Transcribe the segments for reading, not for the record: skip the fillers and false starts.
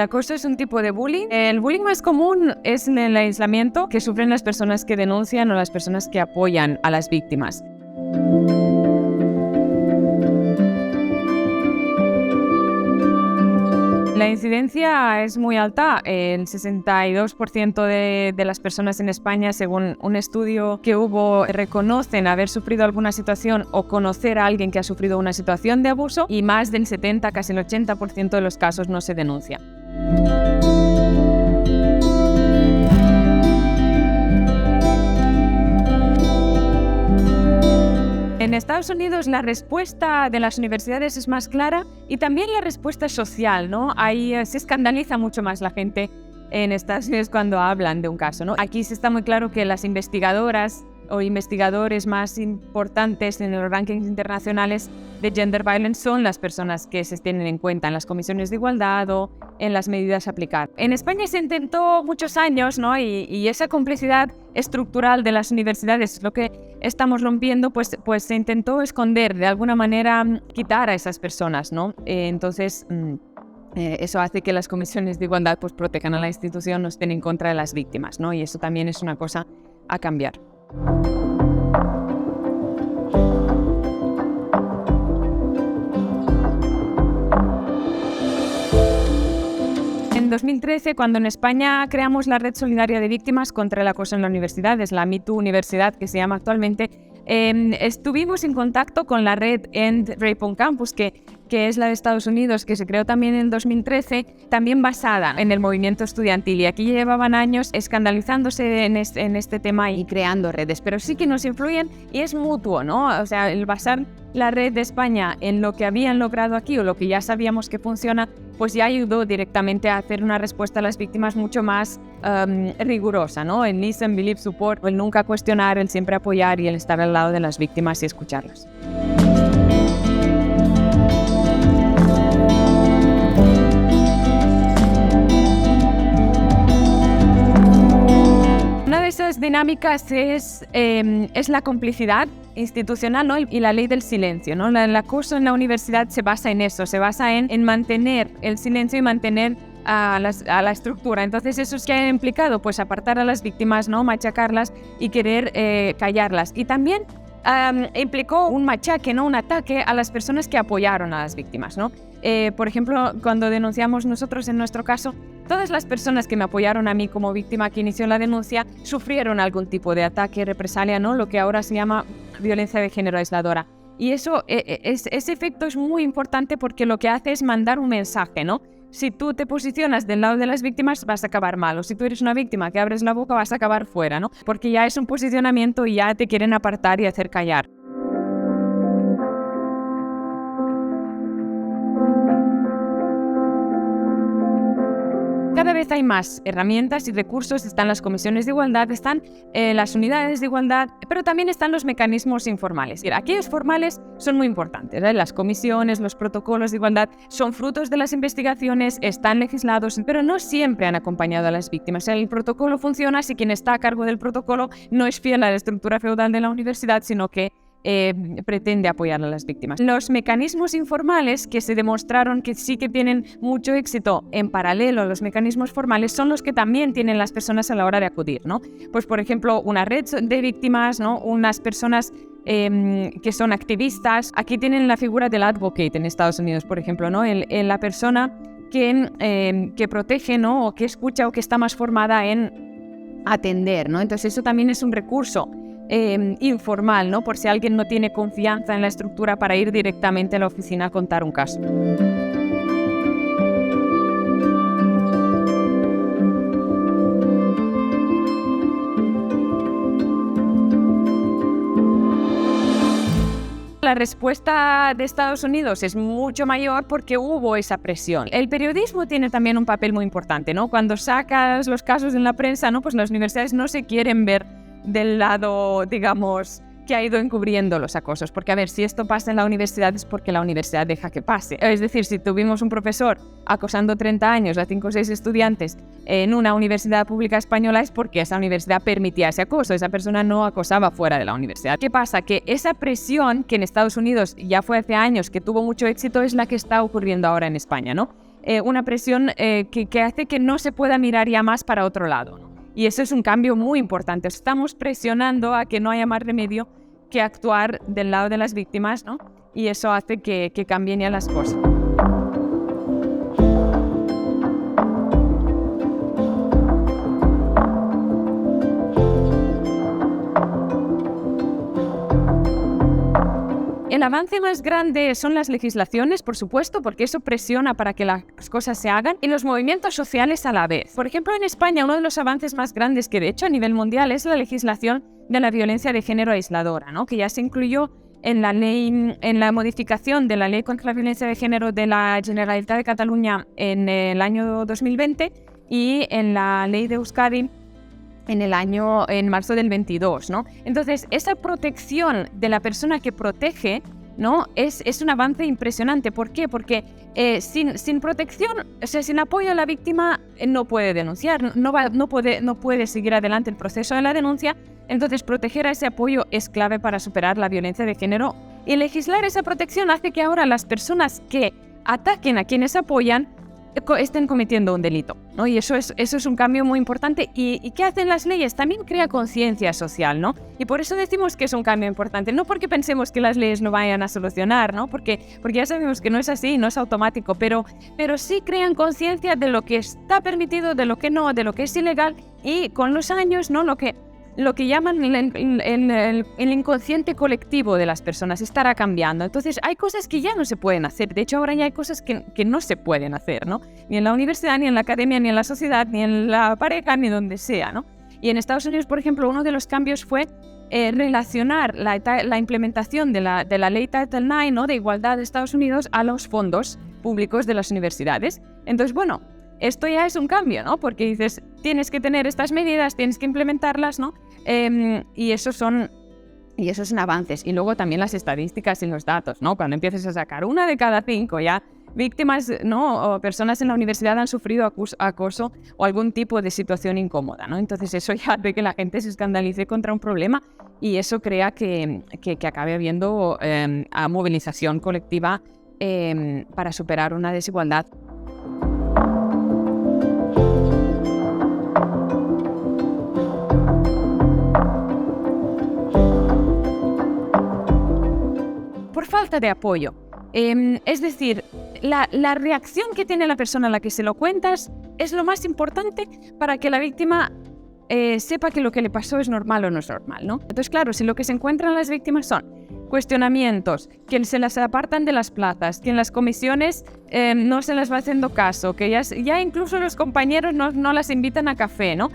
acoso es un tipo de bullying. El bullying más común es el aislamiento que sufren las personas que denuncian o las personas que apoyan a las víctimas. La incidencia es muy alta. El 62% de las personas en España, según un estudio que hubo, reconocen haber sufrido alguna situación o conocer a alguien que ha sufrido una situación de abuso, y más del 70, casi el 80% de los casos no se denuncia. En Estados Unidos la respuesta de las universidades es más clara y también la respuesta social, ¿no? Ahí se escandaliza mucho más la gente en Estados Unidos cuando hablan de un caso, ¿no? Aquí sí está muy claro que las investigadoras o investigadores más importantes en los rankings internacionales de gender violence son las personas que se tienen en cuenta en las comisiones de igualdad o en las medidas a aplicar. En España se intentó muchos años, ¿no? Y esa complicidad estructural de las universidades, lo que estamos rompiendo, pues se intentó esconder, de alguna manera quitar a esas personas, ¿no? Entonces eso hace que las comisiones de igualdad pues protejan a la institución, no estén en contra de las víctimas, ¿no? Y eso también es una cosa a cambiar. En 2013, cuando en España creamos la Red Solidaria de Víctimas contra el Acoso en la Universidad, es la MeToo Universidad que se llama actualmente, estuvimos en contacto con la red End Rape on Campus, que es la de Estados Unidos, que se creó también en 2013, también basada en el movimiento estudiantil. Y aquí llevaban años escandalizándose en este tema y creando redes, pero sí que nos influyen y es mutuo, ¿no? O sea, el basar la red de España en lo que habían logrado aquí o lo que ya sabíamos que funciona, pues ya ayudó directamente a hacer una respuesta a las víctimas mucho más rigurosa, ¿no? El listen, believe, support, el nunca cuestionar, el siempre apoyar y el estar al lado de las víctimas y escucharlas. Una de esas dinámicas es la complicidad institucional, ¿no? Y la ley del silencio, ¿no? El acoso en la universidad se basa en eso, se basa en mantener el silencio y mantener a la estructura. Entonces, ¿eso es qué ha implicado? Pues apartar a las víctimas, ¿no? Machacarlas y querer callarlas. Y también implicó un machaque, ¿no? Un ataque a las personas que apoyaron a las víctimas, ¿no? Por ejemplo, cuando denunciamos nosotros, en nuestro caso, todas las personas que me apoyaron a mí como víctima que inició la denuncia sufrieron algún tipo de ataque, represalia, ¿no? Lo que ahora se llama violencia de género aisladora. Y ese efecto es muy importante porque lo que hace es mandar un mensaje, ¿no? Si tú te posicionas del lado de las víctimas, vas a acabar mal. O si tú eres una víctima que abres la boca, vas a acabar fuera, ¿no? Porque ya es un posicionamiento y ya te quieren apartar y hacer callar. Cada vez hay más herramientas y recursos, están las comisiones de igualdad, están las unidades de igualdad, pero también están los mecanismos informales. Aquellos formales son muy importantes, ¿eh? Las comisiones, los protocolos de igualdad son frutos de las investigaciones, están legislados, pero no siempre han acompañado a las víctimas. El protocolo funciona si quien está a cargo del protocolo no es fiel a la estructura feudal de la universidad, sino que pretende apoyar a las víctimas. Los mecanismos informales que se demostraron que sí que tienen mucho éxito en paralelo a los mecanismos formales son los que también tienen las personas a la hora de acudir, ¿no? Pues por ejemplo, una red de víctimas, ¿no? Unas personas que son activistas. Aquí tienen la figura del advocate en Estados Unidos, por ejemplo, ¿no? La persona que protege, ¿no? O que escucha o que está más formada en atender, ¿no? Entonces eso también es un recurso informal, ¿no? Por si alguien no tiene confianza en la estructura para ir directamente a la oficina a contar un caso. La respuesta de Estados Unidos es mucho mayor porque hubo esa presión. El periodismo tiene también un papel muy importante, ¿no? Cuando sacas los casos en la prensa, ¿no? Pues las universidades no se quieren ver del lado, digamos, que ha ido encubriendo los acosos. Porque, a ver, si esto pasa en la universidad es porque la universidad deja que pase. Es decir, si tuvimos un profesor acosando 30 años a 5 o 6 estudiantes en una universidad pública española es porque esa universidad permitía ese acoso. Esa persona no acosaba fuera de la universidad. ¿Qué pasa? Que esa presión que en Estados Unidos ya fue hace años, que tuvo mucho éxito, es la que está ocurriendo ahora en España, ¿no? una presión que hace que no se pueda mirar ya más para otro lado, ¿no? Y eso es un cambio muy importante. Estamos presionando a que no haya más remedio que actuar del lado de las víctimas, ¿no? Y eso hace que cambien ya las cosas. El avance más grande son las legislaciones, por supuesto, porque eso presiona para que las cosas se hagan, y los movimientos sociales a la vez. Por ejemplo, en España, uno de los avances más grandes que de hecho a nivel mundial es la legislación de la violencia de género aisladora, ¿no? Que ya se incluyó en la ley, en la modificación de la ley contra la violencia de género de la Generalitat de Cataluña en el año 2020 y en la ley de Euskadi en marzo del 22, ¿no? Entonces, esa protección de la persona que protege, ¿no? Es un avance impresionante. ¿Por qué? Porque sin protección, o sea, sin apoyo a la víctima, no puede denunciar, no puede seguir adelante el proceso de la denuncia. Entonces, proteger a ese apoyo es clave para superar la violencia de género. Y legislar esa protección hace que ahora las personas que ataquen a quienes apoyan estén cometiendo un delito, ¿no? Y eso es un cambio muy importante. ¿Y qué hacen las leyes? También crea conciencia social, ¿no? Y por eso decimos que es un cambio importante, no porque pensemos que las leyes no vayan a solucionar, ¿no? Porque ya sabemos que no es así, no es automático, pero sí crean conciencia de lo que está permitido, de lo que no, de lo que es ilegal, y con los años, ¿no? Lo que llaman el inconsciente colectivo de las personas estará cambiando. Entonces hay cosas que ya no se pueden hacer. De hecho, ahora ya hay cosas que no se pueden hacer, ¿no? Ni en la universidad, ni en la academia, ni en la sociedad, ni en la pareja, ni donde sea, ¿no? Y en Estados Unidos, por ejemplo, uno de los cambios fue relacionar la implementación de la ley Title IX, ¿no? De igualdad de Estados Unidos a los fondos públicos de las universidades. Entonces, bueno, esto ya es un cambio, ¿no? Porque dices, tienes que tener estas medidas, tienes que implementarlas, ¿no? Y esos son avances. Y luego también las estadísticas y los datos, ¿no? Cuando empiezas a sacar 1 de cada 5 ya víctimas, ¿no? O personas en la universidad han sufrido acoso o algún tipo de situación incómoda, ¿no? Entonces eso ya hace que la gente se escandalice contra un problema, y eso crea que acabe habiendo movilización colectiva para superar una desigualdad. Por falta de apoyo. Es decir, la reacción que tiene la persona a la que se lo cuentas es lo más importante para que la víctima sepa que lo que le pasó es normal o no es normal, ¿no? Entonces, claro, si lo que se encuentran las víctimas son cuestionamientos, que se las apartan de las plazas, que en las comisiones no se les va haciendo caso, que ya incluso los compañeros no las invitan a café, ¿no?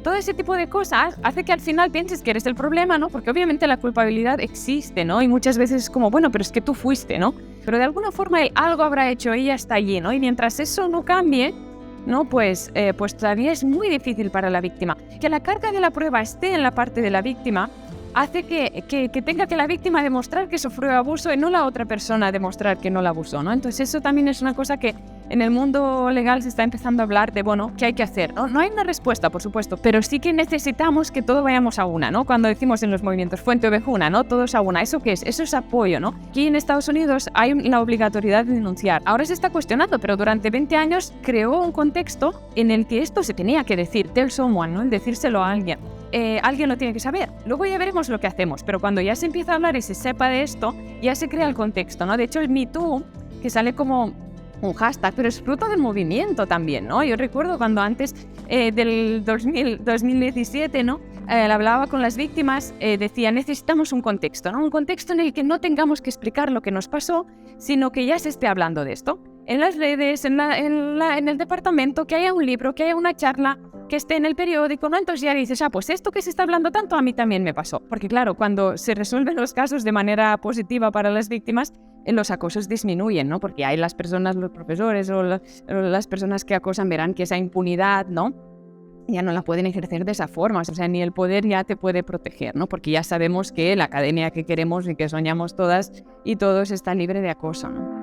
Todo ese tipo de cosas hace que al final pienses que eres el problema, ¿no? Porque obviamente la culpabilidad existe, ¿no? Y muchas veces es como, bueno, pero es que tú fuiste, ¿no? Pero de alguna forma algo habrá hecho, ella está allí, ¿no? Y mientras eso no cambie, ¿no? Pues todavía es muy difícil para la víctima. Que la carga de la prueba esté en la parte de la víctima hace que tenga que la víctima demostrar que sufrió abuso y no la otra persona demostrar que no la abusó, ¿no? Entonces eso también es una cosa que en el mundo legal se está empezando a hablar de, bueno, ¿qué hay que hacer? No hay una respuesta, por supuesto, pero sí que necesitamos que todos vayamos a una, ¿no? Cuando decimos en los movimientos fuente ovejuna, ¿no? Todos a una. ¿Eso qué es? Eso es apoyo, ¿no? Aquí en Estados Unidos hay la obligatoriedad de denunciar. Ahora se está cuestionando, pero durante 20 años creó un contexto en el que esto se tenía que decir, tell someone, ¿no? El decírselo a alguien. Alguien lo tiene que saber. Luego ya veremos lo que hacemos, pero cuando ya se empieza a hablar y se sepa de esto, ya se crea el contexto, ¿no? De hecho, el Me Too, que sale como un hashtag, pero es fruto del movimiento también, ¿no? Yo recuerdo cuando antes del 2017, ¿no? Hablaba con las víctimas, decía, necesitamos un contexto, ¿no? Un contexto en el que no tengamos que explicar lo que nos pasó, sino que ya se esté hablando de esto. En las redes, en el departamento, que haya un libro, que haya una charla, que esté en el periódico, ¿no? Entonces ya dices, pues esto que se está hablando tanto a mí también me pasó. Porque claro, cuando se resuelven los casos de manera positiva para las víctimas, los acosos disminuyen, ¿no? Porque hay las personas, los profesores o las personas que acosan verán que esa impunidad, ¿no? Ya no la pueden ejercer de esa forma, o sea, ni el poder ya te puede proteger, ¿no? Porque ya sabemos que la academia que queremos y que soñamos todas y todos está libre de acoso, ¿no?